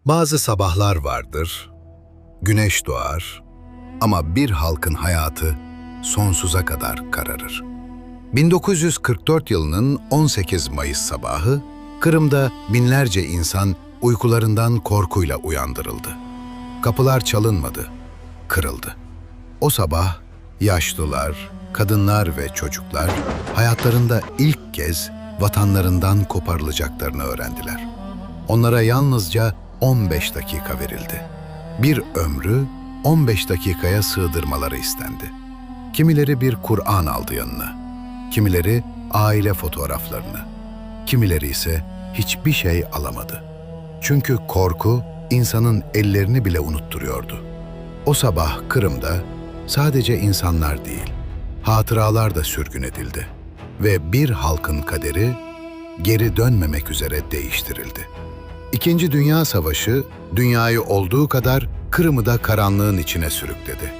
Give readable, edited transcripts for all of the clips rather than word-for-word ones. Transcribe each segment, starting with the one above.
Bazı sabahlar vardır, güneş doğar ama bir halkın hayatı sonsuza kadar kararır. 1944 yılının 18 Mayıs sabahı, Kırım'da binlerce insan uykularından korkuyla uyandırıldı. Kapılar çalınmadı, kırıldı. O sabah yaşlılar, kadınlar ve çocuklar hayatlarında ilk kez vatanlarından koparılacaklarını öğrendiler. Onlara yalnızca 15 dakika verildi. Bir ömrü 15 dakikaya sığdırmaları istendi. Kimileri bir Kur'an aldı yanına, kimileri aile fotoğraflarını, kimileri ise hiçbir şey alamadı. Çünkü korku insanın ellerini bile unutturuyordu. O sabah Kırım'da sadece insanlar değil, hatıralar da sürgün edildi ve bir halkın kaderi geri dönmemek üzere değiştirildi. İkinci Dünya Savaşı, dünyayı olduğu kadar Kırım'ı da karanlığın içine sürükledi.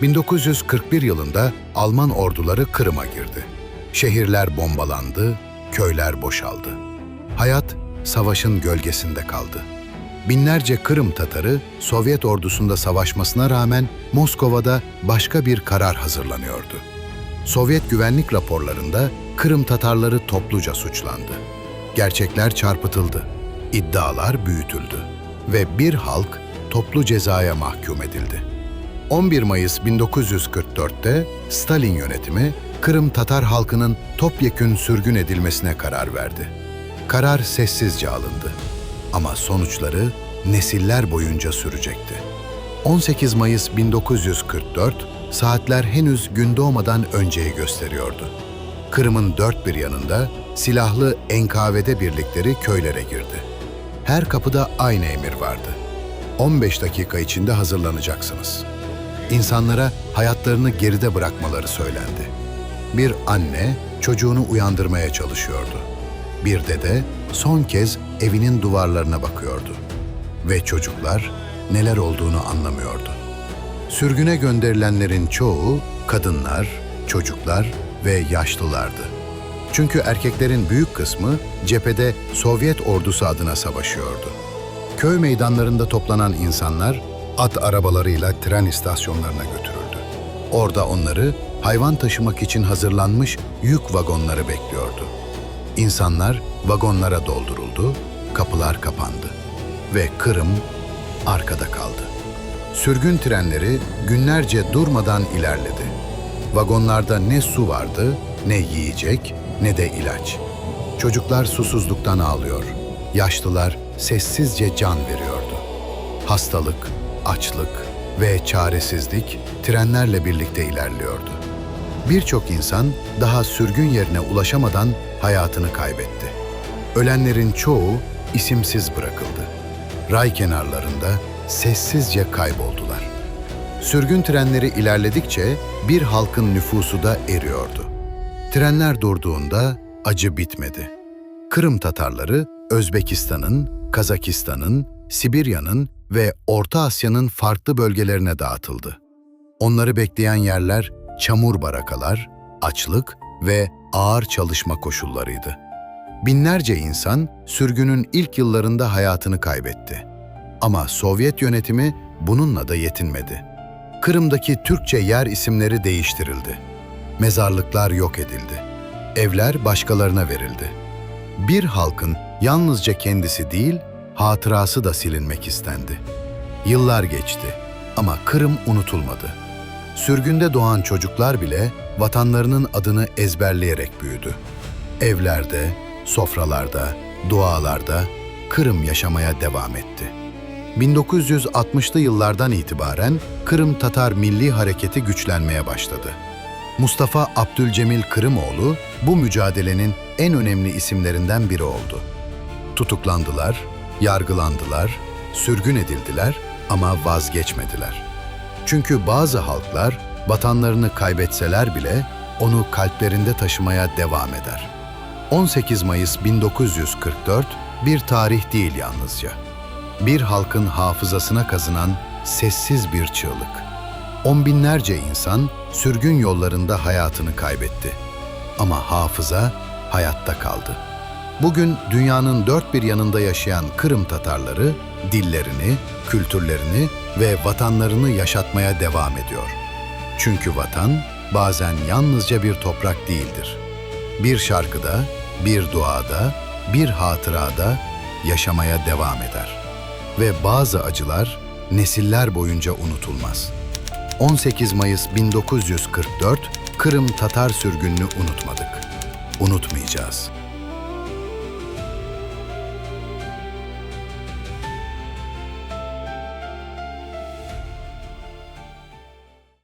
1941 yılında Alman orduları Kırım'a girdi. Şehirler bombalandı, köyler boşaldı. Hayat, savaşın gölgesinde kaldı. Binlerce Kırım Tatarı, Sovyet ordusunda savaşmasına rağmen Moskova'da başka bir karar hazırlanıyordu. Sovyet güvenlik raporlarında Kırım Tatarları topluca suçlandı. Gerçekler çarpıtıldı. İddialar büyütüldü ve bir halk toplu cezaya mahkum edildi. 11 Mayıs 1944'te Stalin yönetimi Kırım Tatar halkının topyekün sürgün edilmesine karar verdi. Karar sessizce alındı ama sonuçları nesiller boyunca sürecekti. 18 Mayıs 1944 saatler henüz gün doğmadan önceyi gösteriyordu. Kırım'ın dört bir yanında silahlı NKVD birlikleri köylere girdi. Her kapıda aynı emir vardı. 15 dakika içinde hazırlanacaksınız. İnsanlara hayatlarını geride bırakmaları söylendi. Bir anne çocuğunu uyandırmaya çalışıyordu. Bir dede son kez evinin duvarlarına bakıyordu. Ve çocuklar neler olduğunu anlamıyordu. Sürgüne gönderilenlerin çoğu kadınlar, çocuklar ve yaşlılardı. Çünkü erkeklerin büyük kısmı cephede Sovyet ordusu adına savaşıyordu. Köy meydanlarında toplanan insanlar at arabalarıyla tren istasyonlarına götürüldü. Orada onları hayvan taşımak için hazırlanmış yük vagonları bekliyordu. İnsanlar vagonlara dolduruldu, kapılar kapandı ve Kırım arkada kaldı. Sürgün trenleri günlerce durmadan ilerledi. Vagonlarda ne su vardı, ne yiyecek, ne de ilaç. Çocuklar susuzluktan ağlıyor, yaşlılar sessizce can veriyordu. Hastalık, açlık ve çaresizlik trenlerle birlikte ilerliyordu. Birçok insan daha sürgün yerine ulaşamadan hayatını kaybetti. Ölenlerin çoğu isimsiz bırakıldı. Ray kenarlarında sessizce kayboldular. Sürgün trenleri ilerledikçe bir halkın nüfusu da eriyordu. Trenler durduğunda acı bitmedi. Kırım Tatarları Özbekistan'ın, Kazakistan'ın, Sibirya'nın ve Orta Asya'nın farklı bölgelerine dağıtıldı. Onları bekleyen yerler çamur barakalar, açlık ve ağır çalışma koşullarıydı. Binlerce insan sürgünün ilk yıllarında hayatını kaybetti. Ama Sovyet yönetimi bununla da yetinmedi. Kırım'daki Türkçe yer isimleri değiştirildi. Mezarlıklar yok edildi. Evler başkalarına verildi. Bir halkın yalnızca kendisi değil, hatırası da silinmek istendi. Yıllar geçti ama Kırım unutulmadı. Sürgünde doğan çocuklar bile vatanlarının adını ezberleyerek büyüdü. Evlerde, sofralarda, dualarda Kırım yaşamaya devam etti. 1960'lı yıllardan itibaren Kırım Tatar Milli Hareketi güçlenmeye başladı. Mustafa Abdülcemil Kırımoğlu bu mücadelenin en önemli isimlerinden biri oldu. Tutuklandılar, yargılandılar, sürgün edildiler ama vazgeçmediler. Çünkü bazı halklar vatanlarını kaybetseler bile onu kalplerinde taşımaya devam eder. 18 Mayıs 1944 bir tarih değil yalnızca. Bir halkın hafızasına kazınan sessiz bir çığlık. On binlerce insan sürgün yollarında hayatını kaybetti. Ama hafıza hayatta kaldı. Bugün dünyanın dört bir yanında yaşayan Kırım Tatarları dillerini, kültürlerini ve vatanlarını yaşatmaya devam ediyor. Çünkü vatan bazen yalnızca bir toprak değildir. Bir şarkıda, bir duada, bir hatırada yaşamaya devam eder. Ve bazı acılar nesiller boyunca unutulmaz. 18 Mayıs 1944 Kırım Tatar sürgününü unutmadık. Unutmayacağız.